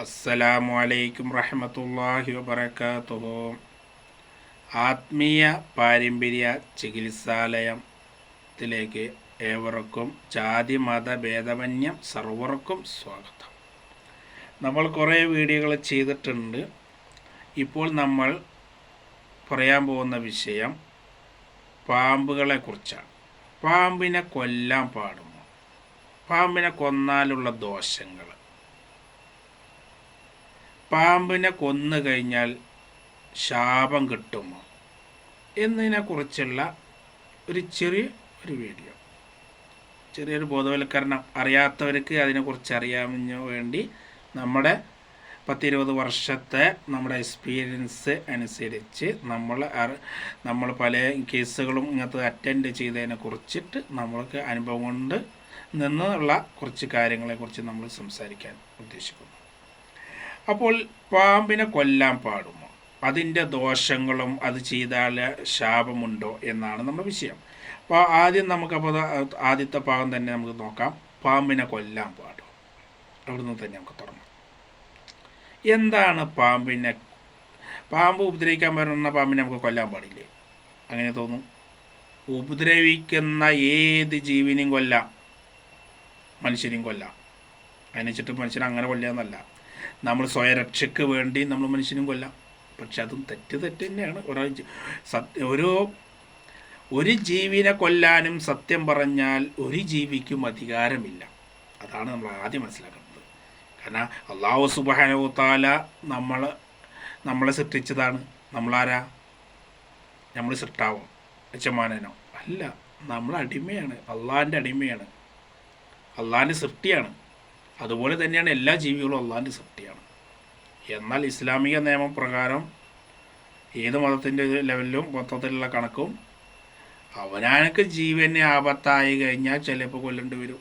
അസ്സലാമു അലൈക്കും റഹ്മത്തുള്ളാഹി വബറകാതുഹു. ആത്മീയ പാരമ്പര്യ ചികിത്സാലയത്തിലേക്ക് ഏവർക്കും ജാതി മത ഭേദമന്യം സർവർക്കും സ്വാഗതം. നമ്മൾ കുറേ വീഡിയോകൾ ചെയ്തിട്ടുണ്ട്. ഇപ്പോൾ നമ്മൾ പറയാൻ പോകുന്ന വിഷയം പാമ്പുകളെ കുറിച്ചാണ്. പാമ്പിനെ കൊല്ലാൻ പാടുമോ? പാമ്പിനെ കൊന്നാലുള്ള ദോഷങ്ങൾ, പാമ്പിനെ കൊന്നു കഴിഞ്ഞാൽ ശാപം കിട്ടുമോ എന്നതിനെക്കുറിച്ചുള്ള ഒരു ചെറിയൊരു വീഡിയോ, ചെറിയൊരു ബോധവൽക്കരണം. അറിയാത്തവർക്ക് അതിനെക്കുറിച്ച് അറിയാമെന്ന് വേണ്ടി നമ്മുടെ 10-20 വർഷത്തെ നമ്മുടെ എക്സ്പീരിയൻസ് അനുസരിച്ച് നമ്മൾ പല കേസുകളും ഇങ്ങനത്തെ അറ്റൻഡ് ചെയ്തതിനെ കുറിച്ചിട്ട് നമ്മൾക്ക് അനുഭവം കൊണ്ട് നിന്നുള്ള കുറച്ച് കാര്യങ്ങളെക്കുറിച്ച് നമ്മൾ സംസാരിക്കാൻ ഉദ്ദേശിക്കുന്നു. അപ്പോൾ പാമ്പിനെ കൊല്ലാൻ പാടുമോ? അതിൻ്റെ ദോഷങ്ങളും അത് ചെയ്താൽ ശാപമുണ്ടോ എന്നാണ് നമ്മുടെ വിഷയം. അപ്പോൾ ആദ്യത്തെ ഭാഗം തന്നെ നമുക്ക് നോക്കാം. പാമ്പിനെ കൊല്ലാൻ പാടുമോ? അവിടുന്ന് തന്നെ നമുക്ക് തുടങ്ങാം. എന്താണ് പാമ്പ് ഉപദ്രവിക്കാൻ വരുന്ന പാമ്പിനെ നമുക്ക് കൊല്ലാൻ പാടില്ലേ? അങ്ങനെ തോന്നും. ഉപദ്രവിക്കുന്ന ഏത് ജീവിനെയും കൊല്ലാം, മനുഷ്യനെയും കൊല്ലാം. അതിനെ വെച്ചിട്ട് മനുഷ്യനെ അങ്ങനെ കൊല്ലാന്നല്ല, നമ്മൾ സ്വയരക്ഷയ്ക്ക് വേണ്ടി നമ്മൾ മനുഷ്യനും കൊല്ലാം. പക്ഷെ അതും തെറ്റ് തന്നെയാണ്. ഒരു ജീവിനെ കൊല്ലാനും സത്യം പറഞ്ഞാൽ ഒരു ജീവിക്കും അധികാരമില്ല. അതാണ് നമ്മൾ ആദ്യം മനസ്സിലാക്കേണ്ടത്. കാരണം അല്ലാഹു സുബ്ഹാനഹു വ തആല നമ്മളെ സൃഷ്ടിച്ചതാണ്. നമ്മളാരാ? നമ്മൾ സൃഷ്ടാവോ യജമാനനോ? അല്ല, നമ്മൾ അടിമയാണ്, അള്ളാഹിൻ്റെ അടിമയാണ്, അള്ളാഹിൻ്റെ സൃഷ്ടിയാണ്. അതുപോലെ തന്നെയാണ് എല്ലാ ജീവികളും അള്ളാഹിൻ്റെ സൃഷ്ടിയാണ്. എന്നാൽ ഇസ്ലാമിക നിയമപ്രകാരം ഏത് മതത്തിൻ്റെ ലെവലിലും മൊത്തത്തിലുള്ള കണക്കും അവനാനക്ക് ജീവനെ ആപത്തായി കഴിഞ്ഞാൽ ചിലപ്പോൾ കൊല്ലേണ്ടി വരും.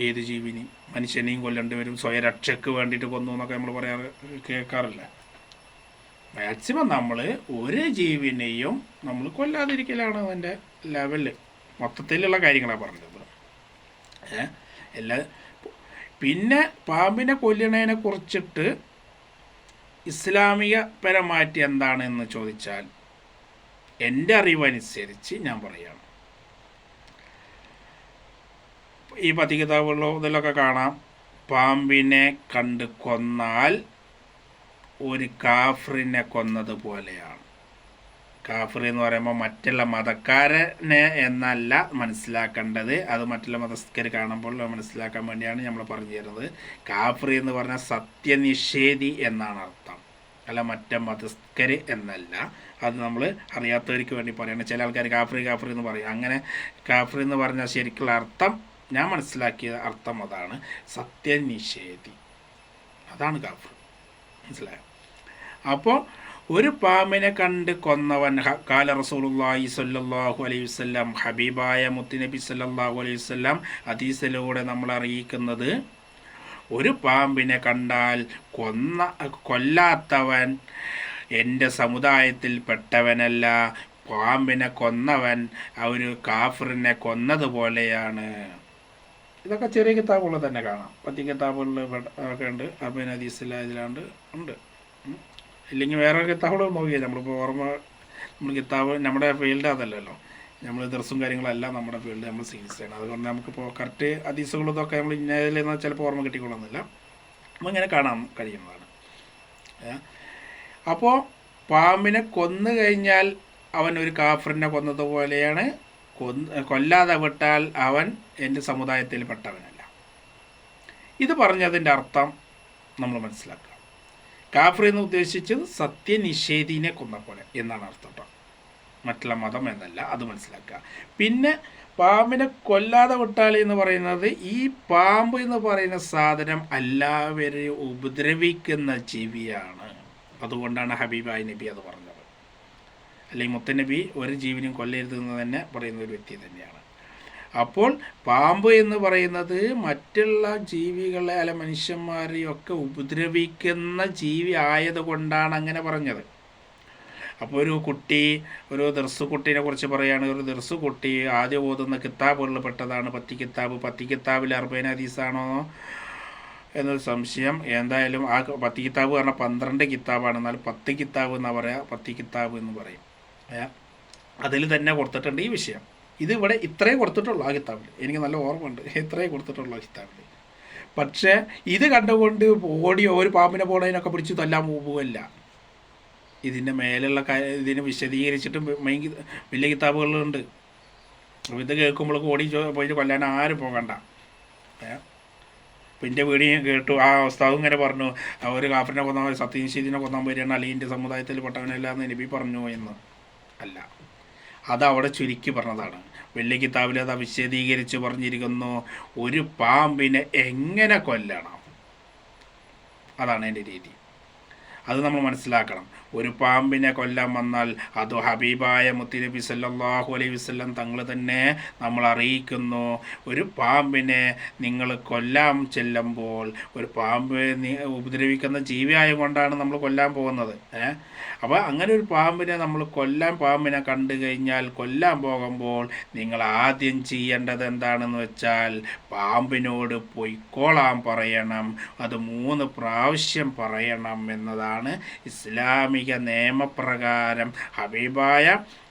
ഏത് ജീവിനെയും, മനുഷ്യനെയും കൊല്ലേണ്ടി വരും. സ്വയരക്ഷയ്ക്ക് വേണ്ടിയിട്ട് കൊന്നു എന്നൊക്കെ നമ്മൾ കേൾക്കാറില്ല. മാക്സിമം നമ്മൾ ഒരു ജീവിനെയും നമ്മൾ കൊല്ലാതിരിക്കലാണ് അതിൻ്റെ ലെവല്. മൊത്തത്തിലുള്ള കാര്യങ്ങളാണ് പറഞ്ഞത്. പിന്നെ പാമ്പിനെ കൊല്ലണതിനെ കുറിച്ചിട്ട് ഇസ്ലാമികപരമായിട്ട് എന്താണെന്ന് ചോദിച്ചാൽ എൻ്റെ അറിവനുസരിച്ച് ഞാൻ പറയുകയാണ്. ഈ പത്തി കിതാബുകളിലോ ഇതിലൊക്കെ കാണാം, പാമ്പിനെ കണ്ട് കൊന്നാൽ ഒരു കാഫിറിനെ കൊന്നതുപോലെയാണ്. കാഫിർ എന്ന് പറയുമ്പോൾ മറ്റുള്ള മതക്കാരനെ എന്നല്ല മനസ്സിലാക്കേണ്ടത്. അത് മറ്റുള്ള മതസ്ഥർ കാണുമ്പോൾ മനസ്സിലാക്കാൻ വേണ്ടിയാണ് നമ്മൾ പറഞ്ഞു തരുന്നത്. കാഫിർ എന്ന് പറഞ്ഞാൽ സത്യനിഷേധി എന്നാണ് അർത്ഥം, അല്ല മറ്റേ മതസ്ഥർ എന്നല്ല. അത് നമ്മൾ അറിയാത്തവർക്ക് വേണ്ടി പറയുന്നത്. ചില ആൾക്കാർ കാഫിർ എന്ന് പറയും. അങ്ങനെ കാഫിർ എന്ന് പറഞ്ഞാൽ ശരിക്കുള്ള അർത്ഥം, ഞാൻ മനസ്സിലാക്കിയ അർത്ഥം അതാണ്, സത്യനിഷേധി. അതാണ് കാഫിർ. മനസ്സിലായോ? അപ്പോൾ ഒരു പാമ്പിനെ കണ്ട് കൊന്നവൻ, കാല റസൂലുള്ളാഹി സ്വല്ലല്ലാഹു അലൈഹി വസല്ലം, ഹബീബായ മുത്തുനബി സ്വല്ലല്ലാഹു അലൈഹി വസല്ലം ഹദീസിലൂടെ നമ്മൾ അറിയിക്കുന്നത്, ഒരു പാമ്പിനെ കണ്ടാൽ കൊല്ലാത്തവൻ എൻ്റെ സമുദായത്തിൽ പെട്ടവനല്ല. പാമ്പിനെ കൊന്നവൻ ഒരു കാഫിറിനെ കൊന്നതുപോലെയാണ്. ഇതൊക്കെ ചെറിയ കിതാബുകൾ തന്നെ കാണാം. 10 കിതാബുകളിൽ ഒക്കെ ഉണ്ട്. അബിൻ ഹദീസിൽ ഇതിലാണ്ട് ഉണ്ട്. ഇല്ലെങ്കിൽ വേറെ കിതാബുകൾ നോക്കിയാൽ നമ്മളിപ്പോൾ നമ്മൾ കിതാബ് നമ്മുടെ ഫീൽഡ് അതല്ലല്ലോ. നമ്മൾ ദർസും കാര്യങ്ങളെല്ലാം നമ്മുടെ ഫീൽഡ് നമ്മൾ ചികിത്സയാണ്. അതുകൊണ്ട് നമുക്കിപ്പോൾ കറക്റ്റ് ഹദീസുകളും ഇതൊക്കെ നമ്മൾ ഇന്നതിലെന്ന് ചിലപ്പോൾ ഓർമ്മ കിട്ടിക്കൊള്ളുന്നില്ല. അപ്പോൾ ഇങ്ങനെ കാണാൻ കഴിയുന്നതാണ്. അപ്പോൾ പാമ്പിനെ കൊന്നു കഴിഞ്ഞാൽ അവൻ ഒരു കാഫിറിനെ കൊന്നതുപോലെയാണ്. കൊല്ലാതെ വിട്ടാൽ അവൻ എൻ്റെ സമുദായത്തിൽ പെട്ടവനല്ല. ഇത് പറഞ്ഞതിൻ്റെ അർത്ഥം നമ്മൾ മനസ്സിലാക്കുക. കാഫിർ എന്ന് ഉദ്ദേശിച്ചത് സത്യനിഷേധിനെ കൊന്ന പോലെ എന്നാണ് അർത്ഥം കേട്ടോ, മറ്റുള്ള മതം എന്നല്ല. അത് മനസ്സിലാക്കുക. പിന്നെ പാമ്പിനെ കൊല്ലാതെ വിട്ടാൽ എന്ന് പറയുന്നത്, ഈ പാമ്പ് എന്ന് പറയുന്ന സാധനം എല്ലാവരെയും ഉപദ്രവിക്കുന്ന ജീവിയാണ്. അതുകൊണ്ടാണ് ഹബീബായ നബി അത് പറഞ്ഞത്. അല്ലെങ്കിൽ മുത്തനബി ഒരു ജീവനും കൊല്ലരുതെന്ന് തന്നെ പറയുന്ന ഒരു വ്യക്തി തന്നെയാണ്. അപ്പോൾ പാമ്പ് എന്ന് പറയുന്നത് മറ്റുള്ള ജീവികളെ അല്ല മനുഷ്യന്മാരെയൊക്കെ ഉപദ്രവിക്കുന്ന ജീവി ആയതുകൊണ്ടാണ് അങ്ങനെ പറഞ്ഞത്. അപ്പോൾ ഒരു ദർസ് കുട്ടീനെ കുറിച്ച് പറയുകയാണ്. ഒരു ദർസ് കുട്ടി ആദ്യം ഓതുന്ന കിതാബുകളിൽ പെട്ടതാണ് 10 കിതാബ്. 10 കിതാബിൽ 40 ഹദീസാണോ എന്നൊരു സംശയം. എന്തായാലും ആ 10 കിതാബ് പറഞ്ഞാൽ 12 കിതാബാണ്, എന്നാലും 10 കിതാബ് എന്നാ പറയുക, 10 കിതാബ് എന്ന് പറയും. അതിൽ തന്നെ കൊടുത്തിട്ടുണ്ട് ഈ വിഷയം. ഇത് ഇവിടെ ഇത്രയും കൊടുത്തിട്ടുള്ളൂ ആ കിതാബിൽ, എനിക്ക് നല്ല ഓർമ്മയുണ്ട്, ഇത്രയും കൊടുത്തിട്ടുള്ളൂ ആ കിതാബിൽ. പക്ഷേ ഇത് കണ്ടുകൊണ്ട് ഓടി ഒരു പാമ്പിനെ പോണതിനൊക്കെ പിടിച്ച് തല്ലാൻ പോവുകയല്ല. ഇതിൻ്റെ മേലുള്ള ഇതിന് വിശദീകരിച്ചിട്ട് വലിയ കിതാബുകളുണ്ട്. അപ്പോൾ ഇത് കേൾക്കുമ്പോഴേക്കും ഓടി പോയിട്ട് കൊല്ലാൻ ആരും പോകണ്ട. പിന്നെ വീഡിയോ കേട്ടു ആ ഉസ്താദ് ഇങ്ങനെ പറഞ്ഞു, ഒരു കാഫറിനെ കൊന്നാൽ സത്യനിഷേധിനെ കൊന്നാൻ വരികയാണ്, അലീൻ്റെ സമുദായത്തിൽ പെട്ടവനല്ല എന്ന് നബി പറഞ്ഞു എന്ന് അല്ല, അതവിടെ ചുരുക്കി പറഞ്ഞതാണ്. വലിയ കിതാബിൽ അത് വിശദീകരിച്ച് പറഞ്ഞിരിക്കുന്നു, ഒരു പാമ്പിനെ എങ്ങനെ കൊല്ലണം, അതാണ് എൻ്റെ രീതി. അത് നമ്മൾ മനസ്സിലാക്കണം. ഒരു പാമ്പിനെ കൊല്ലാൻ വന്നാൽ അത് ഹബീബായ മുത്തുനബി സല്ലല്ലാഹു അലൈഹി വസല്ലം തങ്ങൾ തന്നെ നമ്മൾ അറിയിക്കുന്നു. ഒരു പാമ്പിനെ നിങ്ങൾ കൊല്ലാൻ ചെല്ലുമ്പോൾ, ഒരു പാമ്പ് ഉപദ്രവിക്കുന്ന ജീവിയായ കൊണ്ടാണ് നമ്മൾ കൊല്ലാൻ പോകുന്നത്. അപ്പോൾ അങ്ങനെ ഒരു പാമ്പിനെ നമ്മൾ പാമ്പിനെ കണ്ടു കഴിഞ്ഞാൽ കൊല്ലാൻ പോകുമ്പോൾ നിങ്ങൾ ആദ്യം ചെയ്യേണ്ടത് എന്താണെന്ന് വെച്ചാൽ പാമ്പിനോട് പൊയ്ക്കോളാൻ പറയണം. അത് 3 പ്രാവശ്യം പറയണം എന്നതാണ് ഇസ്ലാമിക നിയമപ്രകാരം ഹബീബായ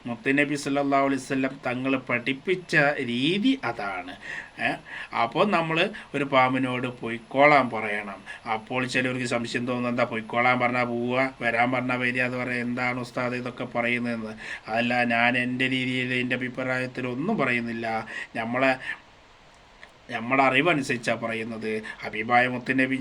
മുത്തുനബി സല്ലല്ലാഹു അലൈഹി വസല്ലം തങ്ങൾ പഠിപ്പിച്ച രീതി അതാണ്. അപ്പോൾ നമ്മൾ ഒരു പാമ്പിനോട് പൊയ്ക്കോളാൻ പറയണം. അപ്പോൾ ചിലവർക്ക് സംശയം തോന്നുന്നത്, എന്താ പൊയ്ക്കോളാൻ പറഞ്ഞാൽ പോവുക, വരാൻ പറഞ്ഞാൽ വരിക എന്ന് പറയാം, എന്താണ് ഉസ്താദ് ഇതൊക്കെ പറയുന്നതെന്ന്. അതല്ല, ഞാൻ എൻ്റെ രീതിയിൽ എൻ്റെ അഭിപ്രായത്തിൽ ഒന്നും പറയുന്നില്ല. നമ്മുടെ അറിവനുസരിച്ചാണ് പറയുന്നത്. ഹബീബായ മുത്തുനബി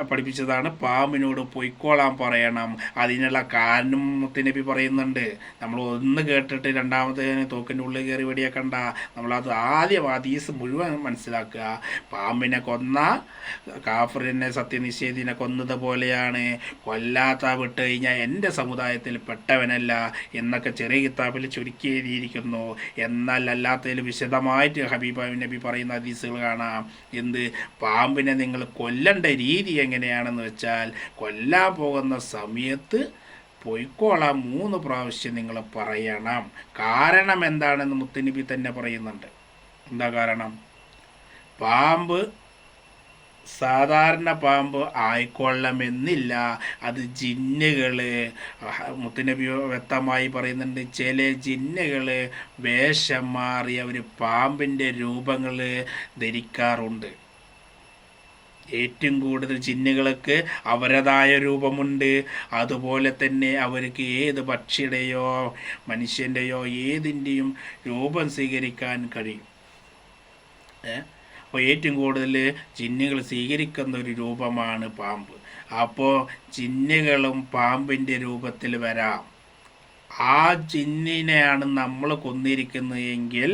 പഠിപ്പിച്ചതാണ് പാമ്പിനോട് പൊയ്ക്കോളാൻ പറയണം. അതിനുള്ള കാരണം മുത്തുനബി പറയുന്നുണ്ട്. നമ്മൾ ഒന്ന് കേട്ടിട്ട് രണ്ടാമത്തേന് തോക്കിൻ്റെ ഉള്ളിൽ കയറി വെടിയാക്കണ്ട. നമ്മളത് ആദ്യം ഹദീസ് മുഴുവൻ മനസ്സിലാക്കുക. പാമ്പിനെ കൊന്ന കാഫിറിനെ സത്യനിഷേധിനെ കൊന്നതുപോലെയാണ്, കൊല്ലാത്ത വിട്ട് കഴിഞ്ഞാൽ എൻ്റെ സമുദായത്തിൽ പെട്ടവനല്ല എന്നൊക്കെ ചെറിയ കിതാബിൽ ചുരുക്കി എഴുതിയിരിക്കുന്നു. എന്നാൽ അല്ലാത്തതിൽ വിശദമായിട്ട് ഹബീബായ നബി പറയുന്ന കാണാം. എന്ത്, പാമ്പിനെ നിങ്ങൾ കൊല്ലേണ്ട രീതി എങ്ങനെയാണെന്ന് വെച്ചാൽ, കൊല്ലാൻ പോകുന്ന സമയത്ത് പൊയ്ക്കോളാം 3 പ്രാവശ്യം നിങ്ങൾ പറയണം. കാരണം എന്താണെന്ന് മുത്തുനബി തന്നെ പറയുന്നുണ്ട്. എന്താ കാരണം? പാമ്പ് സാധാരണ പാമ്പ് ആയിക്കൊള്ളണമെന്നില്ല, അത് ജിന്നുകൾ, മുത്തുനബി വ്യക്തമായി പറയുന്നുണ്ട്, ചില ജിന്നുകൾ വേഷം മാറി അവർ പാമ്പിൻ്റെ രൂപങ്ങൾ ധരിക്കാറുണ്ട്. ഏറ്റവും കൂടുതൽ ജിന്നുകൾക്ക് അവരതായ രൂപമുണ്ട്. അതുപോലെ തന്നെ അവർക്ക് ഏത് പക്ഷിയുടെയോ മനുഷ്യൻ്റെയോ ഏതിൻ്റെയും രൂപം സ്വീകരിക്കാൻ കഴിയും. അപ്പോൾ ഏറ്റവും കൂടുതൽ ജിന്നുകൾ സ്വീകരിക്കുന്ന ഒരു രൂപമാണ് പാമ്പ്. അപ്പോൾ ജിന്നുകളും പാമ്പിൻ്റെ രൂപത്തിൽ വരാം. ആ ജിന്നിനെയാണ് നമ്മൾ കൊന്നിരിക്കുന്നതെങ്കിൽ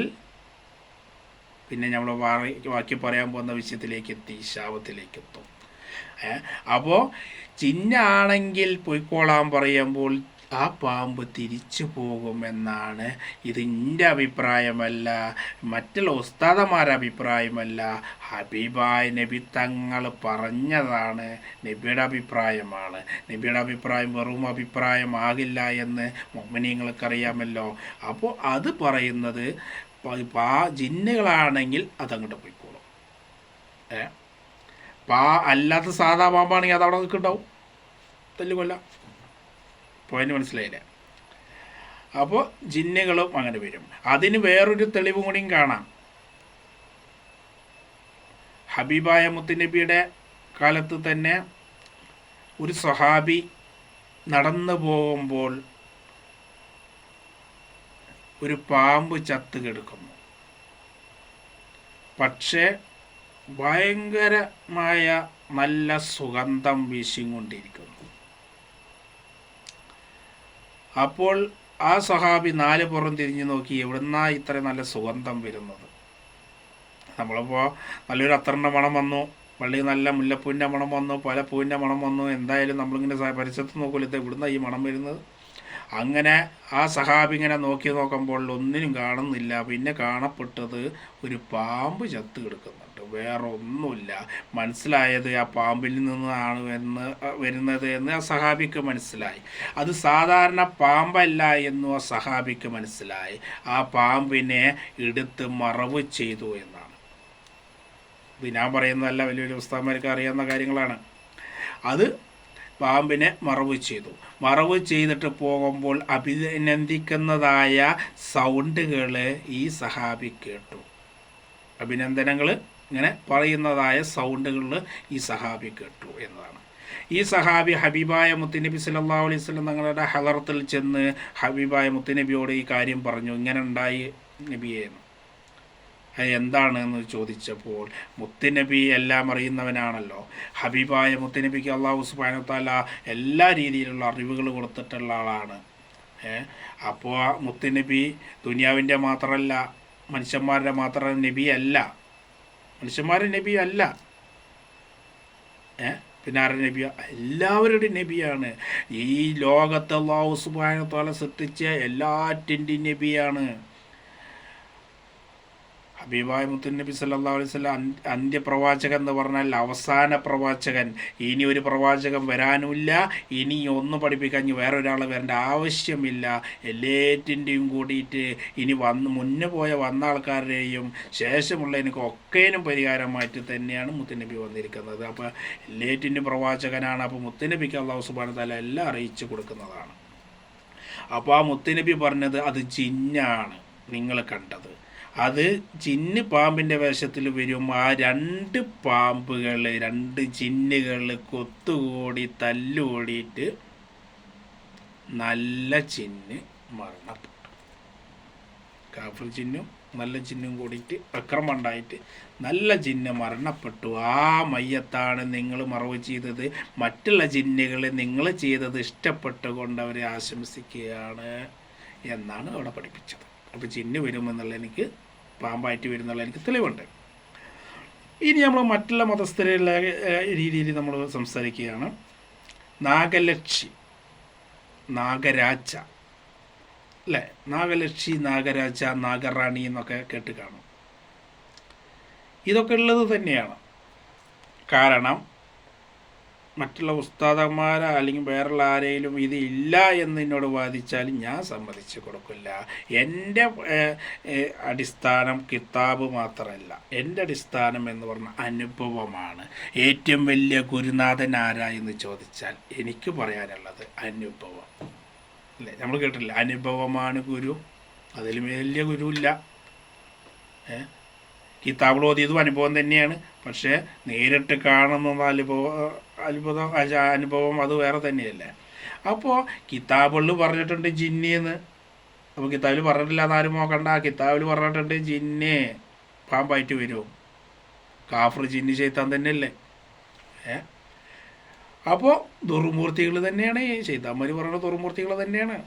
പിന്നെ നമ്മൾ ബാക്കി പറയാൻ പോകുന്ന വിഷയത്തിലേക്ക് എത്തി, ശാപത്തിലേക്ക് എത്തും. അപ്പോൾ ജിന്നാണെങ്കിൽ പൊയ്ക്കോളാൻ പറയുമ്പോൾ ആ പാമ്പ് തിരിച്ചു പോകുമെന്നാണ്. ഇത് എൻ്റെ അഭിപ്രായമല്ല, മറ്റുള്ള ഉസ്താദന്മാരുടെ അഭിപ്രായമല്ല, ഹബീബായ നബി തങ്ങൾ പറഞ്ഞതാണ്, നബിയുടെ അഭിപ്രായമാണ്. നബിയുടെ അഭിപ്രായം വെറും അഭിപ്രായമാകില്ല എന്ന് മുഅ്മിനീങ്ങൾക്കറിയാമല്ലോ. അപ്പോൾ അത് പറയുന്നത് ജിന്നുകളാണെങ്കിൽ അതങ്ങോട്ട് പോയിക്കോളും. അല്ലാത്ത സാധാ പാമ്പാണെങ്കിൽ അതവിടെ നിൽക്കുന്നുണ്ടാവും, തല്ലുകൊല്ല. പോയിന്റ് മനസ്സിലായില്ലേ? അപ്പോൾ ജിന്നുകളും അങ്ങനെ വരും. അതിന് വേറൊരു തെളിവും കൂടിയും കാണാം. ഹബീബായ മുത്തുനബിയുടെ കാലത്ത് തന്നെ ഒരു സ്വഹാബി നടന്നു പോകുമ്പോൾ ഒരു പാമ്പ് ചത്ത് കിടക്കുന്നു. പക്ഷേ ഭയങ്കരമായ നല്ല സുഗന്ധം വീശിക്കൊണ്ടിരിക്കുന്നു. അപ്പോൾ ആ സ്വഹാബി 4 പുറം തിരിഞ്ഞു നോക്കി, എവിടുന്നാ ഇത്ര നല്ല സുഗന്ധം വരുന്നത്? നമ്മളിപ്പോൾ നല്ലൊരു അത്തറിൻ്റെ മണം വന്നു, പള്ളിയിൽ നല്ല മുല്ലപ്പൂവിൻ്റെ മണം വന്നു, പല പൂവിൻ്റെ മണം വന്നു. എന്തായാലും നമ്മളിങ്ങനെ പരിസരത്ത് നോക്കില്ല, ഇത് എവിടുന്നാ ഈ മണം വരുന്നത്? അങ്ങനെ ആ സഹാബി ഇങ്ങനെ നോക്കുമ്പോൾ ഒന്നിനും കാണുന്നില്ല. പിന്നെ കാണപ്പെട്ടത് ഒരു പാമ്പ് ചത്ത് കിടക്കുന്നുണ്ട്, വേറെ ഒന്നുമില്ല. മനസ്സിലായത് ആ പാമ്പിൽ നിന്നാണ് വരുന്നത് എന്ന് ആ സഹാബിക്ക് മനസ്സിലായി. അത് സാധാരണ പാമ്പല്ല എന്നും ആ സഹാബിക്ക് മനസ്സിലായി. ആ പാമ്പിനെ എടുത്ത് മറവ് ചെയ്തു എന്നാണ്. ഇത് ഞാൻ പറയുന്നതല്ല, വലിയൊരു ഉസ്താദന്മാർക്ക് അറിയാവുന്ന കാര്യങ്ങളാണ്. അത് പാമ്പിനെ മറവ് ചെയ്തു. മറവ് ചെയ്തിട്ട് പോകുമ്പോൾ അഭിനന്ദിക്കുന്നതായ സൗണ്ടുകൾ ഈ സഹാബി കേട്ടു. അഭിനന്ദനങ്ങൾ ഇങ്ങനെ പറയുന്നതായ സൗണ്ടുകൾ ഈ സഹാബി കേട്ടു എന്നതാണ്. ഈ സഹാബി ഹബീബായ മുത്തുനബി സല്ലല്ലാഹു അലൈഹി വസല്ലം തങ്ങളുടെ ഹളറത്തിൽ ചെന്ന് ഹബീബായ മുത്തുനബിയോട് ഈ കാര്യം പറഞ്ഞു, ഇങ്ങനെ ഉണ്ടായി നബിയെ. അത് എന്താണെന്ന് ചോദിച്ചപ്പോൾ മുത്തുനബി എല്ലാം അറിയുന്നവനാണല്ലോ. ഹബീബായ മുത്തുനബിക്ക് അല്ലാഹു സുബ്ഹാനഹു വ തആല എല്ലാ രീതിയിലുള്ള അറിവുകൾ കൊടുത്തിട്ടുള്ള ആളാണ്. അപ്പോൾ മുത്തുനബി ദുനിയാവിൻ്റെ മാത്രമല്ല, മനുഷ്യന്മാരുടെ മാത്രം നബിയല്ല, മനുഷ്യന്മാരുടെ നബിയല്ല, പിന്നെ ആരുടെ നബിയ? എല്ലാവരുടെയും നബിയാണ്. ഈ ലോകത്തെ അല്ലാഹു സുബ്ഹാനഹു വ തആല സൃഷ്ടിച്ച എല്ലാറ്റിൻ്റെയും നബിയാണ്. ഹബീബായ മുത്തുനബി സല്ലല്ലാഹു അലൈഹി വസല്ലം അന്ത്യപ്രവാചകൻ എന്ന് പറഞ്ഞാൽ അവസാന പ്രവാചകൻ. ഇനി ഒരു പ്രവാചകൻ വരാനുമില്ല, ഇനി ഒന്ന് പഠിപ്പിക്കാൻ വേറൊരാൾ വരേണ്ട ആവശ്യമില്ല. എല്ലാറ്റിൻ്റെയും കൂടിയിട്ട് ഇനി മുന്നേ വന്ന ആൾക്കാരുടെയും ശേഷമുള്ളതിനൊക്കെ ഒക്കേനും പരിഹാരമായിട്ട് തന്നെയാണ് മുത്തുനബി വന്നിരിക്കുന്നത്. അപ്പോൾ എല്ലാറ്റിൻ്റെയും പ്രവാചകനാണ്. അപ്പോൾ മുത്തുനബിക്ക് അല്ലാഹു സുബ്ഹാനഹു വ തആല എല്ലാം അറിയിച്ചു കൊടുക്കുന്നതാണ്. അപ്പോൾ ആ മുത്തുനബി പറഞ്ഞത് അത് ജിന്നാണ് നിങ്ങൾ കണ്ടത്. അത് ജിന്ന് പാമ്പിൻ്റെ വേഷത്തിൽ വരും. ആ രണ്ട് പാമ്പുകൾ, രണ്ട് ജിന്നുകൾ കൊത്തുകൂടി തല്ലുകൂടിയിട്ട് നല്ല ജിന്ന് മരണപ്പെട്ടു. കാഫിർ ജിന്നും നല്ല ജിന്നും കൂടിയിട്ട് അക്രമം ഉണ്ടായിട്ട് നല്ല ജിന്ന് മരണപ്പെട്ടു. ആ മയ്യത്താണ് നിങ്ങൾ മറവ് ചെയ്തത്. മറ്റുള്ള ജിന്നുകൾ നിങ്ങൾ ചെയ്തത് ഇഷ്ടപ്പെട്ടുകൊണ്ട് അവരെ ആശംസിക്കുകയാണ് എന്നാണ് അവിടെ പഠിപ്പിച്ചത്. അപ്പോൾ ജിന്ന് വരുമെന്നുള്ള എനിക്ക്, പാമ്പായിട്ട് വരുന്നുള്ള എനിക്ക് തെളിവുണ്ട്. ഇനി നമ്മൾ മറ്റുള്ള മതസ്ഥരുടെ രീതിയിൽ നമ്മൾ സംസാരിക്കുകയാണ്. നാഗലക്ഷി, നാഗരാജ അല്ലേ? നാഗലക്ഷി, നാഗരാജ, നാഗറാണി എന്നൊക്കെ കേട്ട് കാണും. ഇതൊക്കെ ഉള്ളത് തന്നെയാണ്. കാരണം മറ്റുള്ള ഉസ്താദന്മാരോ അല്ലെങ്കിൽ വേറുള്ള ആരെങ്കിലും ഇത് ഇല്ല എന്ന് എന്നോട് വാദിച്ചാലും ഞാൻ സമ്മതിച്ച് കൊടുക്കില്ല. എൻ്റെ അടിസ്ഥാനം കിതാബ് മാത്രമല്ല, എൻ്റെ അടിസ്ഥാനം എന്ന് പറഞ്ഞാൽ അനുഭവമാണ്. ഏറ്റവും വലിയ ഗുരുനാഥൻ ആരാ എന്ന് ചോദിച്ചാൽ എനിക്ക് പറയാനുള്ളത് അനുഭവം അല്ലേ? നമ്മൾ കേട്ടില്ല, അനുഭവമാണ് ഗുരു, അതിൽ വലിയ ഗുരുവില്ല. കിതാബിൽ ഓതിയതും അനുഭവം തന്നെയാണ്. പക്ഷേ നേരിട്ട് കാണുന്ന അനുഭവം അത് വേറെ തന്നെയല്ലേ. അപ്പോൾ കിതാബുകളിൽ പറഞ്ഞിട്ടുണ്ട് ജിന്നിന്ന്. അപ്പോൾ കിതാബിൽ പറഞ്ഞിട്ടില്ല എന്നാരും നോക്കണ്ട. കിതാബിൽ പറഞ്ഞിട്ടുണ്ട് ജിന്ന് പാമ്പായിട്ട് വരും. കാഫർ ജിന്ന് ശൈത്താൻ തന്നെയല്ലേ. അപ്പോൾ ദുർമൂർത്തികൾ തന്നെയാണ് ഈ ശൈത്താന്മാർ പറയുന്ന ദുർമൂർത്തികൾ തന്നെയാണ്.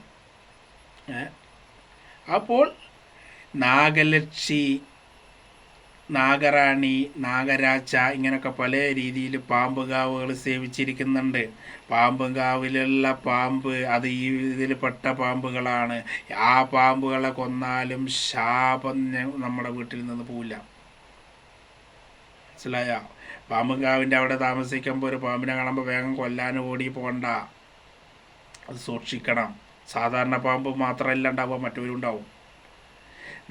അപ്പോൾ നാഗലക്ഷി, നാഗറാണി, നാഗരാജ ഇങ്ങനെയൊക്കെ പല രീതിയിൽ പാമ്പുകാവുകൾ സേവിച്ചിരിക്കുന്നുണ്ട്. പാമ്പുകാവിലുള്ള പാമ്പ് അത് ഈ ഇതിൽപ്പെട്ട പാമ്പുകളാണ്. ആ പാമ്പുകളെ കൊന്നാലും ശാപം നമ്മുടെ വീട്ടിൽ നിന്ന് പോവില്ല. മനസ്സിലായ? പാമ്പുകാവിൻ്റെ അവിടെ താമസിക്കുമ്പോൾ ഒരു പാമ്പിനെ കാണുമ്പോൾ വേഗം കൊല്ലാൻ ഓടി പോകണ്ട, അത് സൂക്ഷിക്കണം. സാധാരണ പാമ്പ് മാത്രമല്ല ഉണ്ടാവുക, മറ്റവരും ഉണ്ടാവും.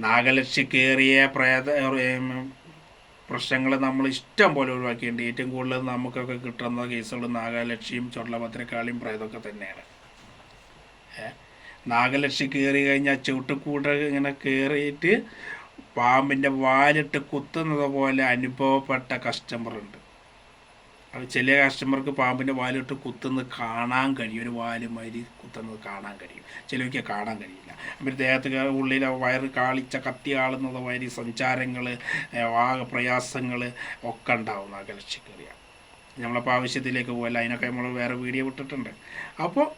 നാഗലക്ഷി കയറിയ പ്രശ്നങ്ങൾ നമ്മൾ ഇഷ്ടം പോലെ ഒഴിവാക്കിയിട്ടുണ്ട്. ഏറ്റവും കൂടുതൽ നമുക്കൊക്കെ കിട്ടുന്ന കേസുകൾ നാഗലക്ഷിയും ചൊള്ളഭദ്രക്കാളിയും പ്രേതമൊക്കെ തന്നെയാണ്. നാഗലക്ഷി കയറി കഴിഞ്ഞാൽ ചവിട്ടുകൂട ഇങ്ങനെ കയറിയിട്ട് പാമ്പിൻ്റെ വാലിട്ട് കുത്തുന്നത് പോലെ അനുഭവപ്പെട്ട കസ്റ്റമറുണ്ട്. അത് ചില കസ്റ്റമർക്ക് പാമ്പിൻ്റെ വാലിട്ട് കുത്തുന്നത് കാണാൻ കഴിയും, ഒരു വാലുമാതിരി കുത്തുന്നത് കാണാൻ കഴിയും, ചിലവയ്ക്ക് കാണാൻ കഴിയില്ല. അവർ ദേഹത്ത് ഉള്ളിൽ വയറ് കാളിച്ച കത്തി ആളുന്നത് മാതിരി സഞ്ചാരങ്ങൾ, ആകെ പ്രയാസങ്ങൾ ഒക്കെ ഉണ്ടാവും നാഗലക്ഷി കയറിയ. നമ്മളപ്പോൾ ആവശ്യത്തിലേക്ക് പോകല്ല, അതിനൊക്കെ നമ്മൾ വേറെ വീഡിയോ വിട്ടിട്ടുണ്ട്. അപ്പോൾ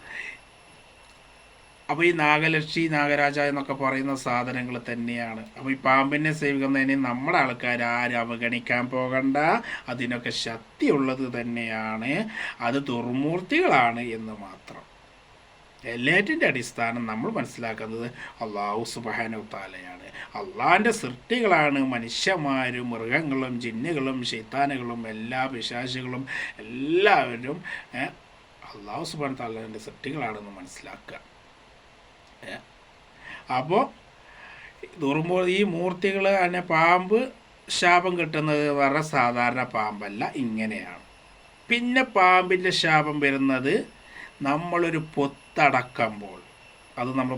ഈ നാഗലക്ഷി, നാഗരാജ എന്നൊക്കെ പറയുന്ന സാധനങ്ങൾ തന്നെയാണ്. അപ്പോൾ ഈ പാമ്പിനെ സേവിക്കുന്നതിന് നമ്മുടെ ആൾക്കാർ ആരും അവഗണിക്കാൻ പോകണ്ട. അതിനൊക്കെ ശക്തിയുള്ളത് തന്നെയാണ്, അത് ദുർമൂർത്തികളാണ് എന്ന് മാത്രം. എല്ലാറ്റിൻ്റെ അടിസ്ഥാനം നമ്മൾ മനസ്സിലാക്കുന്നത് അല്ലാഹു സുബ്ഹാനഹു വ തആലയാണ്. അള്ളാഹിൻ്റെ സൃഷ്ടികളാണ് മനുഷ്യന്മാരും മൃഗങ്ങളും ജിന്നുകളും ശൈത്താനുകളും എല്ലാ പിശാചുകളും എല്ലാവരും അല്ലാഹു സുബ്ഹാനഹു വ തആലയുടെ സൃഷ്ടികളാണെന്ന് മനസ്സിലാക്കുക. അപ്പോൾ ഈ മൂർത്തികൾ തന്നെ പാമ്പ് ശാപം കിട്ടുന്നത് വേറെ സാധാരണ പാമ്പല്ല, ഇങ്ങനെയാണ്. പിന്നെ പാമ്പിൻ്റെ ശാപം വരുന്നത് നമ്മളൊരു പൊത്തടക്കുമ്പോൾ, അത് നമ്മൾ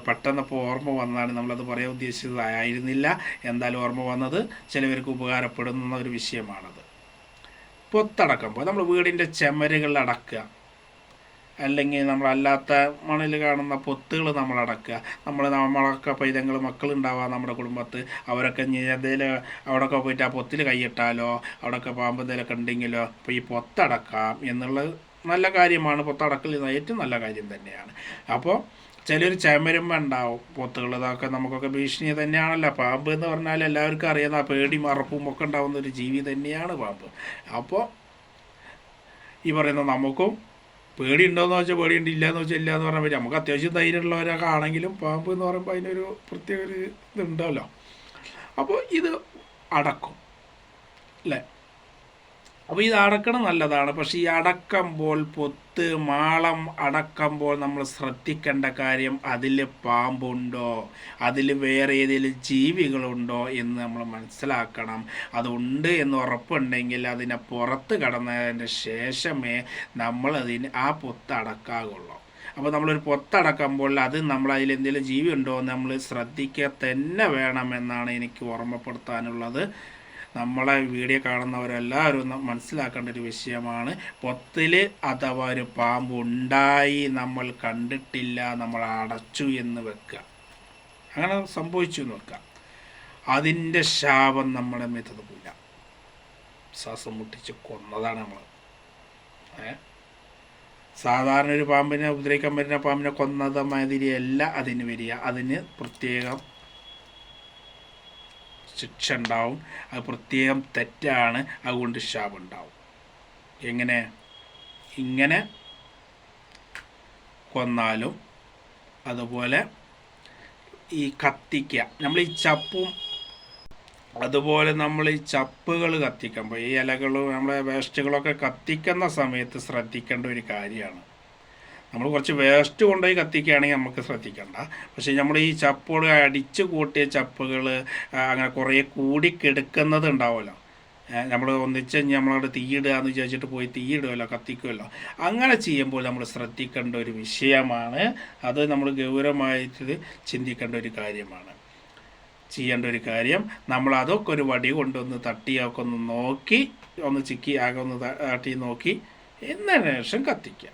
പെട്ടെന്ന് ഇപ്പോൾ ഓർമ്മ വന്നാണ്, നമ്മളത് പറയാൻ ഉദ്ദേശിച്ചതായിരുന്നില്ല, എന്തായാലും ഓർമ്മ വന്നത് ചിലവർക്ക് ഉപകാരപ്പെടുന്ന ഒരു വിഷയമാണത്. പൊത്തടക്കുമ്പോൾ നമ്മൾ വീടിൻ്റെ ചുമരുകൾ അടക്കുക, അല്ലെങ്കിൽ നമ്മളല്ലാത്ത മണ്ണിൽ കാണുന്ന പൊത്തുകൾ നമ്മൾ അടക്കുക. നമ്മളൊക്കെ പൈതങ്ങൾ മക്കളുണ്ടാവുക നമ്മുടെ കുടുംബത്ത്, അവരൊക്കെ എന്തെങ്കിലും അവിടെയൊക്കെ പോയിട്ട് ആ പൊത്തിൽ കൈയിട്ടാലോ, അവിടെയൊക്കെ പാമ്പ് എന്തെങ്കിലുമൊക്കെ ഉണ്ടെങ്കിലോ അപ്പോൾ ഈ പൊത്തടക്കാം എന്നുള്ളത് നല്ല കാര്യമാണ്. പൊത്തടക്കൽ ഏറ്റവും നല്ല കാര്യം തന്നെയാണ്. അപ്പോൾ ചിലർ ചമരുമ്പ ഉണ്ടാവും പൊത്തുകൾ, ഇതൊക്കെ നമുക്കൊക്കെ ഭീഷണി തന്നെയാണല്ലോ. പാമ്പ് എന്ന് പറഞ്ഞാൽ എല്ലാവർക്കും അറിയുന്ന പേടി മറപ്പും ഒക്കെ ഉണ്ടാകുന്ന ഒരു ജീവി തന്നെയാണ് പാമ്പ്. അപ്പോൾ ഈ പറയുന്ന നമുക്കും പേടിയുണ്ടോയെന്ന് വെച്ചാൽ പേടിയുണ്ട്, ഇല്ലയെന്ന് വെച്ചാൽ ഇല്ല എന്ന് പറഞ്ഞാൽ പറ്റും. നമുക്ക് അത്യാവശ്യം ധൈര്യമുള്ളവരൊക്കെ ആണെങ്കിലും പാമ്പ് എന്ന് പറയുമ്പോൾ അതിനൊരു പ്രത്യേക ഒരു ഇതുണ്ടല്ലോ. അപ്പോൾ ഇത് അടക്കും അല്ലേ. അപ്പോൾ ഇത് അടക്കണം നല്ലതാണ്. പക്ഷേ ഈ അടക്കുമ്പോൾ പൊത്ത് മാളം അടക്കുമ്പോൾ നമ്മൾ ശ്രദ്ധിക്കേണ്ട കാര്യം, അതിൽ പാമ്പുണ്ടോ, അതിൽ വേറെ ഏതെങ്കിലും ജീവികളുണ്ടോ എന്ന് നമ്മൾ മനസ്സിലാക്കണം. അതുണ്ട് എന്ന് ഉറപ്പുണ്ടെങ്കിൽ അതിനെ പുറത്ത് കടന്നതിന് ശേഷമേ നമ്മളതിന് ആ പൊത്ത് അടക്കാകുള്ളൂ. അപ്പോൾ നമ്മളൊരു പൊത്തടക്കുമ്പോൾ അത് നമ്മൾ അതിൽ എന്തെങ്കിലും ജീവി ഉണ്ടോ എന്ന് നമ്മൾ ശ്രദ്ധിക്കുക തന്നെ വേണമെന്നാണ് എനിക്ക് ഓർമ്മപ്പെടുത്താനുള്ളത്. നമ്മളെ വീഡിയോ കാണുന്നവരെല്ലാവരും മനസ്സിലാക്കേണ്ട ഒരു വിഷയമാണ്. പൊത്തിൽ അഥവാ ഒരു പാമ്പ് ഉണ്ടായി നമ്മൾ കണ്ടിട്ടില്ല, നമ്മൾ അടച്ചു എന്ന് വെക്കുക, അങ്ങനെ സംഭവിച്ചു എന്ന് വെക്കുക, അതിൻ്റെ ശാപം നമ്മുടെ മേത്തത് പോയില്ല, ശ്വാസം മുട്ടിച്ച് കൊന്നതാണ് നമ്മൾ. സാധാരണ ഒരു പാമ്പിനെ ഉപദ്രവിക്കാൻ പറ്റുന്ന പാമ്പിനെ കൊന്നത് മാതിരിയല്ല അതിന് വരിക. അതിന് പ്രത്യേകം ശിക്ഷ ഉണ്ടാവും. അത് പ്രത്യേകം തെറ്റാണ്, അതുകൊണ്ട് ശാപം ഉണ്ടാവും. ഇങ്ങനെ കൊന്നാലും അതുപോലെ ഈ കത്തിക്കുക, നമ്മൾ ഈ ചപ്പും അതുപോലെ നമ്മൾ ഈ ചപ്പുകൾ കത്തിക്കുമ്പോൾ, ഈ ഇലകളും നമ്മളെ വേസ്റ്റുകളൊക്കെ കത്തിക്കുന്ന സമയത്ത് ശ്രദ്ധിക്കേണ്ട ഒരു കാര്യമാണ്. നമ്മൾ കുറച്ച് വേസ്റ്റ് കൊണ്ടുപോയി കത്തിക്കുകയാണെങ്കിൽ നമുക്ക് ശ്രദ്ധിക്കണ്ട. പക്ഷേ നമ്മൾ ഈ ചപ്പുകൾ അടിച്ച് കൂട്ടിയ ചപ്പുകൾ അങ്ങനെ കുറേ കൂടിക്കെടുക്കുന്നത് ഉണ്ടാവുമല്ലോ, നമ്മൾ ഒന്നിച്ച് നമ്മളവിടെ തീയിടുക എന്ന് വിചാരിച്ചിട്ട് പോയി തീയിടുമല്ലോ, കത്തിക്കുമല്ലോ. അങ്ങനെ ചെയ്യുമ്പോൾ നമ്മൾ ശ്രദ്ധിക്കേണ്ട ഒരു വിഷയമാണ്. അത് നമ്മൾ ഗൗരവമായിട്ട് ചിന്തിക്കേണ്ട ഒരു കാര്യമാണ്. ചെയ്യേണ്ട ഒരു കാര്യം, നമ്മൾ അതൊക്കെ ഒരു വടി കൊണ്ടൊന്ന് തട്ടിയൊക്കെ ഒന്ന് നോക്കി, ഒന്ന് ചിക്കി ആകെ ഒന്ന് തട്ടി നോക്കി എന്നതിന് ശേഷം കത്തിക്കുക.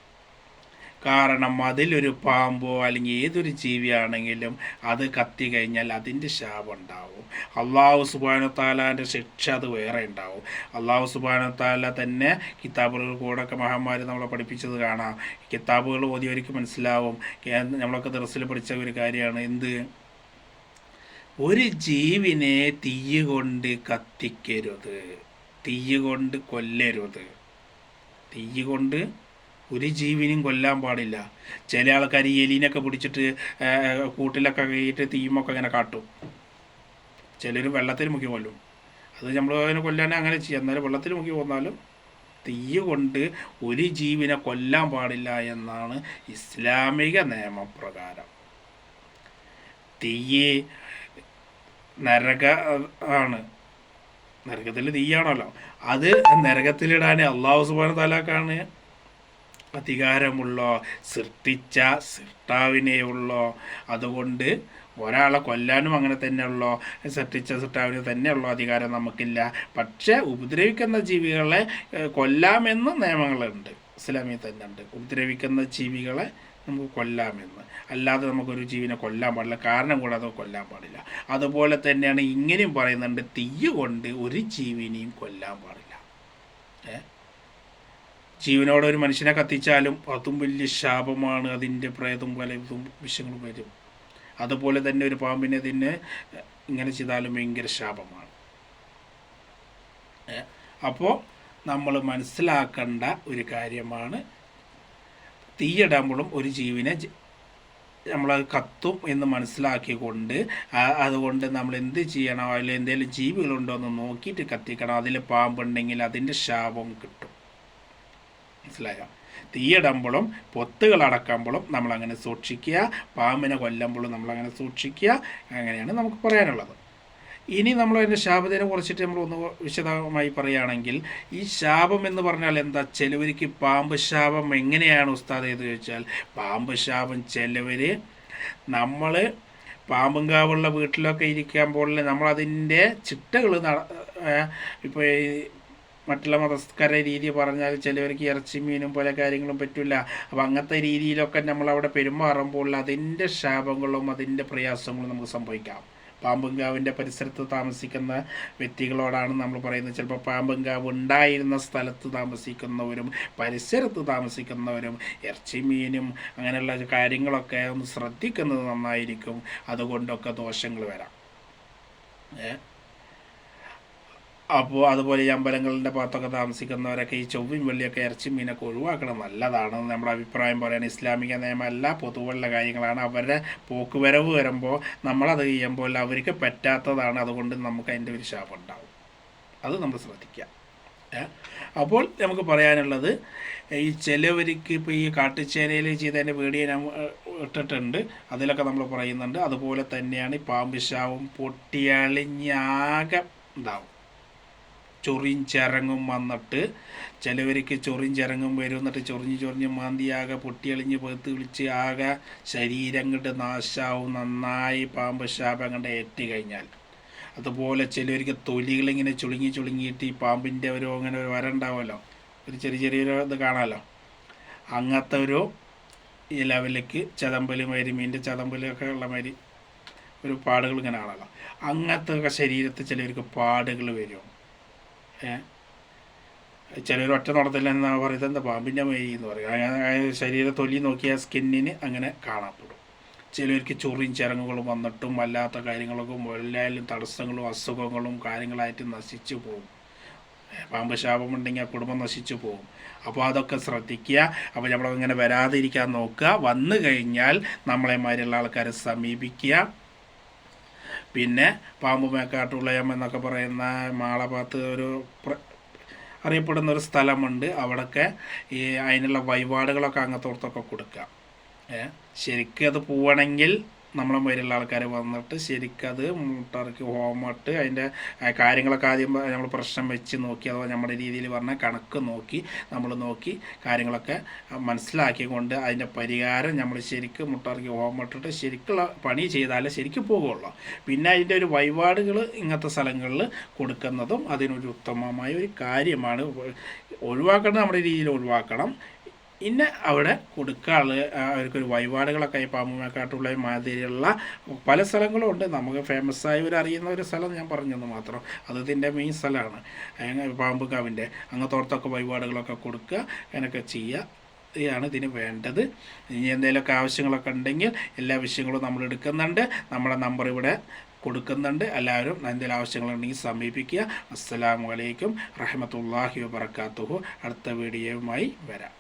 കാരണം അതിലൊരു പാമ്പോ അല്ലെങ്കിൽ ഏതൊരു ജീവിയാണെങ്കിലും അത് കത്തി കഴിഞ്ഞാൽ അതിൻ്റെ ശാപം ഉണ്ടാവും. അള്ളാഹു സുബ്ഹാനഹു തആലാൻ്റെ ശിക്ഷ അത് വേറെ ഉണ്ടാവും. അള്ളാഹു സുബ്ഹാനഹു തആല തന്നെ കിതാബുകൾ കൂടെയൊക്കെ മഹാന്മാർ നമ്മളെ പഠിപ്പിച്ചത് കാണാം. കിതാബുകൾ ഓതിയവർക്ക് മനസ്സിലാവും. നമ്മളൊക്കെ ദർസിൽ പഠിച്ച ഒരു കാര്യമാണ്. എന്ത്? ഒരു ജീവിനെ തീ കൊണ്ട് കത്തിക്കരുത്, തീ കൊണ്ട് കൊല്ലരുത്, തീ കൊണ്ട് ഒരു ജീവിനും കൊല്ലാൻ പാടില്ല. ചില ആൾക്കാർ ഈ എലീനൊക്കെ പിടിച്ചിട്ട് കൂട്ടിലൊക്കെ കഴിയിട്ട് തീയുമൊക്കെ ഇങ്ങനെ കാട്ടും. ചിലർ വെള്ളത്തിൽ മുക്കി കൊല്ലും. അത് നമ്മൾ അതിനെ കൊല്ലാൻ അങ്ങനെ ചെയ്യാം. എന്നാലും വെള്ളത്തിൽ മുക്കി കൊന്നാലും തീ കൊണ്ട് ഒരു ജീവിനെ കൊല്ലാൻ പാടില്ല എന്നാണ് ഇസ്ലാമിക നിയമപ്രകാരം. തീ നരക ആണ്, നരകത്തിൽ തീയാണല്ലോ. അത് നരകത്തിലിടാൻ അള്ളാഹു സുബ്ഹാനഹു തആലക്കാണ് അധികാരമുള്ളോ, സൃഷ്ടിച്ച സൃഷ്ടാവിനെയുള്ളോ. അതുകൊണ്ട് ഒരാളെ കൊല്ലാനും അങ്ങനെ തന്നെയുള്ളോ, സൃഷ്ടിച്ച സൃഷ്ടാവിന് തന്നെയുള്ളോ അധികാരം നമുക്കില്ല. പക്ഷേ ഉപദ്രവിക്കുന്ന ജീവികളെ കൊല്ലാമെന്ന് നിയമങ്ങളുണ്ട്, ഇസ്ലാമിൽ തന്നെ ഉണ്ട്. ഉപദ്രവിക്കുന്ന ജീവികളെ നമുക്ക് കൊല്ലാമെന്ന്, അല്ലാതെ നമുക്കൊരു ജീവനെ കൊല്ലാൻ പാടില്ല, കാരണം കൂടാതെ കൊല്ലാൻ പാടില്ല. അതുപോലെ തന്നെയാണ് ഇങ്ങനെയും പറയുന്നുണ്ട്, തീ കൊണ്ട് ഒരു ജീവിനെയും കൊല്ലാൻ പാടില്ല. ജീവനോടെ ഒരു മനുഷ്യനെ കത്തിച്ചാലും അതും വലിയ ശാപമാണ്. അതിൻ്റെ പ്രേതം പലതും വിഷയങ്ങളും വരും. അതുപോലെ തന്നെ ഒരു പാമ്പിനെ തന്നെ ഇങ്ങനെ ചെയ്താലും ഭയങ്കര ശാപമാണ്. അപ്പോൾ നമ്മൾ മനസ്സിലാക്കേണ്ട ഒരു കാര്യമാണ്, തീയിടുമ്പോഴും ഒരു ജീവനെ നമ്മളത് കത്തും എന്ന് മനസ്സിലാക്കിക്കൊണ്ട് അതുകൊണ്ട് നമ്മൾ എന്ത് ചെയ്യണം, അതിൽ എന്തെങ്കിലും ജീവികളുണ്ടോ എന്ന് നോക്കിയിട്ട് കത്തിക്കണം. അതിൽ പാമ്പുണ്ടെങ്കിൽ അതിൻ്റെ ശാപം കിട്ടും. മനസ്സിലായോ? തീയിടുമ്പോഴും പൊത്തുകൾ അടക്കുമ്പോഴും നമ്മളങ്ങനെ സൂക്ഷിക്കുക, പാമ്പിനെ കൊല്ലുമ്പോഴും നമ്മളങ്ങനെ സൂക്ഷിക്കുക. അങ്ങനെയാണ് നമുക്ക് പറയാനുള്ളത്. ഇനി നമ്മൾ അതിൻ്റെ ശാപത്തിനെ കുറിച്ചിട്ട് നമ്മൾ ഒന്ന് വിശദമായി പറയുകയാണെങ്കിൽ, ഈ ശാപം എന്ന് പറഞ്ഞാൽ എന്താ? ചിലവർക്ക് പാമ്പ് ശാപം എങ്ങനെയാണ് ഉസ്താദ് എന്ന് ചോദിച്ചാൽ, പാമ്പ് ശാപം ചിലവർ നമ്മൾ പാമ്പുംകാവുള്ള വീട്ടിലൊക്കെ ഇരിക്കുമ്പോൾ നമ്മളതിൻ്റെ ചിട്ടകൾ ഇപ്പോൾ ഈ മറ്റുള്ള മതസ്കര രീതി പറഞ്ഞാൽ ചിലവർക്ക് ഇറച്ചി മീനും പല കാര്യങ്ങളും പറ്റില്ല. അപ്പോൾ അങ്ങനത്തെ രീതിയിലൊക്കെ നമ്മളവിടെ പെരുമാറുമ്പോൾ അതിൻ്റെ ശാപങ്ങളും അതിൻ്റെ പ്രയാസങ്ങളും നമുക്ക് സംഭവിക്കാം. പാമ്പുംകാവിൻ്റെ പരിസരത്ത് താമസിക്കുന്ന വ്യക്തികളോടാണ് നമ്മൾ പറയുന്നത്. ചിലപ്പോൾ പാമ്പുംകാവ് ഉണ്ടായിരുന്ന സ്ഥലത്ത് താമസിക്കുന്നവരും പരിസരത്ത് താമസിക്കുന്നവരും ഇറച്ചി മീനും അങ്ങനെയുള്ള കാര്യങ്ങളൊക്കെ ഒന്ന് ശ്രദ്ധിക്കുന്നത് നന്നായിരിക്കും. അതുകൊണ്ടൊക്കെ ദോഷങ്ങൾ വരാം. അപ്പോൾ അതുപോലെ ഈ അമ്പലങ്ങളുടെ ഭാഗത്തൊക്കെ താമസിക്കുന്നവരൊക്കെ ഈ ചൊവ്വയും വെള്ളിയൊക്കെ ഇറച്ചി മീനൊക്കെ ഒഴിവാക്കണം, നല്ലതാണെന്ന് നമ്മുടെ അഭിപ്രായം പറയുന്നത്. ഇസ്ലാമിക നിയമമല്ല, പൊതുവുള്ള കാര്യങ്ങളാണ്. അവരുടെ പോക്കുവരവ് വരുമ്പോൾ നമ്മളത് ചെയ്യുമ്പോൾ അവർക്ക് പറ്റാത്തതാണ്. അതുകൊണ്ട് നമുക്ക് അതിൻ്റെ ഒരു ശാപം ഉണ്ടാവും. അത് നമ്മൾ ശ്രദ്ധിക്കുക. അപ്പോൾ നമുക്ക് പറയാനുള്ളത്, ഈ ചിലവർക്ക് ഇപ്പോൾ ഈ കാട്ടുചേനയിൽ ചെയ്തതിൻ്റെ വീഡിയോ ഞാൻ ഇട്ടിട്ടുണ്ട്, അതിലൊക്കെ നമ്മൾ പറയുന്നുണ്ട്. അതുപോലെ തന്നെയാണ് ഈ പാമ്പ് ശാപം പൊട്ടിയളിഞ്ഞാകെ ഉണ്ടാവും, ചൊറിയും ചിറങ്ങും വന്നിട്ട് ചിലവർക്ക് ചൊറിയും ചിറങ്ങും വരും. എന്നിട്ട് ചൊറിഞ്ഞ് മാന്തിയാകെ പൊട്ടിയളിഞ്ഞ് പെത്ത് വിളിച്ച് ആകെ ശരീരം കണ്ട് നാശാവും. നന്നായി പാമ്പ് ശാപം കണ്ട് ഏറ്റുകഴിഞ്ഞാൽ. അതുപോലെ ചിലവർക്ക് തൊലികളിങ്ങനെ ചുളുങ്ങിയിട്ട് ഈ പാമ്പിൻ്റെ ഒരു അങ്ങനെ ഒരു വര ഉണ്ടാവുമല്ലോ, ഒരു ചെറിയൊരു ഇത് കാണാമല്ലോ, അങ്ങനത്തെ ഒരു ഈ ലെവലിലേക്ക് ചതമ്പൽ മാതിരി, മീൻ്റെ ചതമ്പലൊക്കെ ഉള്ള മാതിരി ഒരു പാടുകൾ ഇങ്ങനെ ആണല്ലോ. അങ്ങനത്തെ ഒക്കെ ശരീരത്തിൽ ചിലവർക്ക് പാടുകൾ വരും. ചിലർ ഒറ്റ നടത്തില്ല എന്നാണ് പറയുന്നത്, എന്താ പാമ്പിൻ്റെ മേരി എന്ന് പറയും. ശരീര തൊലി നോക്കിയാൽ സ്കിന്നിന് അങ്ങനെ കാണപ്പെടും. ചിലർക്ക് ചൊറിയും ചിറങ്ങുകളും വന്നിട്ടും വല്ലാത്ത കാര്യങ്ങളൊക്കെ എല്ലാവരും തടസ്സങ്ങളും അസുഖങ്ങളും കാര്യങ്ങളായിട്ട് നശിച്ചു പോകും. പാമ്പ് ശാപമുണ്ടെങ്കിൽ ആ കുടുംബം നശിച്ചു പോകും. അപ്പോൾ അതൊക്കെ ശ്രദ്ധിക്കുക. അപ്പോൾ നമ്മളങ്ങനെ വരാതിരിക്കാൻ നോക്കുക. വന്നു കഴിഞ്ഞാൽ നമ്മളെമാരുള്ള ആൾക്കാരെ സമീപിക്കുക. പിന്നെ പാമ്പ് മേക്കാട്ടുളയം എന്നൊക്കെ പറയുന്ന മാളഭാഗത്ത് ഒരു അറിയപ്പെടുന്ന ഒരു സ്ഥലമുണ്ട്. അവിടെയൊക്കെ ഈ അതിനുള്ള വഴിപാടുകളൊക്കെ അങ്ങത്തോർത്തൊക്കെ കൊടുക്കുക. ശരിക്കും അത് പോവണമെങ്കിൽ നമ്മളെ പേരുള്ള ആൾക്കാർ വന്നിട്ട് ശരിക്കത് മുട്ടർക്ക് ഹോമിട്ട് അതിൻ്റെ കാര്യങ്ങളൊക്കെ ആദ്യം നമ്മൾ പ്രശ്നം വെച്ച് നോക്കി, അഥവാ നമ്മുടെ രീതിയിൽ പറഞ്ഞാൽ കണക്ക് നോക്കി നമ്മൾ നോക്കി കാര്യങ്ങളൊക്കെ മനസ്സിലാക്കിക്കൊണ്ട് അതിൻ്റെ പരിഹാരം നമ്മൾ ശരിക്കും മുട്ടർക്ക് ഹോമിട്ടിട്ട് ശരിക്കുള്ള പണി ചെയ്താലേ ശരിക്കും പോകുള്ളൂ. പിന്നെ അതിൻ്റെ ഒരു വഴിപാടുകൾ ഇങ്ങനത്തെ സ്ഥലങ്ങളിൽ കൊടുക്കുന്നതും അതിനൊരു ഉത്തമമായ ഒരു കാര്യമാണ്. ഒഴിവാക്കണം, നമ്മുടെ രീതിയിൽ ഒഴിവാക്കണം. പിന്നെ അവിടെ കൊടുക്കാനുള്ള അവർക്കൊരു വഴിപാടുകളൊക്കെ ഈ പാമ്പുമേക്കാട്ടുള്ള മാതിരിയുള്ള പല സ്ഥലങ്ങളും ഉണ്ട്. നമുക്ക് ഫേമസ് ആയവർ അറിയുന്ന ഒരു സ്ഥലം ഞാൻ പറഞ്ഞെന്ന് മാത്രം. അത് ഇതിൻ്റെ മെയിൻ സ്ഥലമാണ് പാമ്പുകാവിൻ്റെ. അങ്ങനത്തോർത്തൊക്കെ വഴിപാടുകളൊക്കെ കൊടുക്കുക, അങ്ങനെയൊക്കെ ചെയ്യുക ാണ് ഇതിന് വേണ്ടത്. ഇനി എന്തെങ്കിലുമൊക്കെ ആവശ്യങ്ങളൊക്കെ ഉണ്ടെങ്കിൽ എല്ലാ വിഷയങ്ങളും നമ്മൾ എടുക്കുന്നുണ്ട്. നമ്മുടെ നമ്പർ ഇവിടെ കൊടുക്കുന്നുണ്ട്. എല്ലാവരും എന്തെങ്കിലും ആവശ്യങ്ങളുണ്ടെങ്കിൽ സമീപിക്കുക. അസ്സലാമു അലൈക്കും റഹ്മത്തുള്ളാഹി വബറകാതുഹു. അടുത്ത വീഡിയോയുമായി വരാം.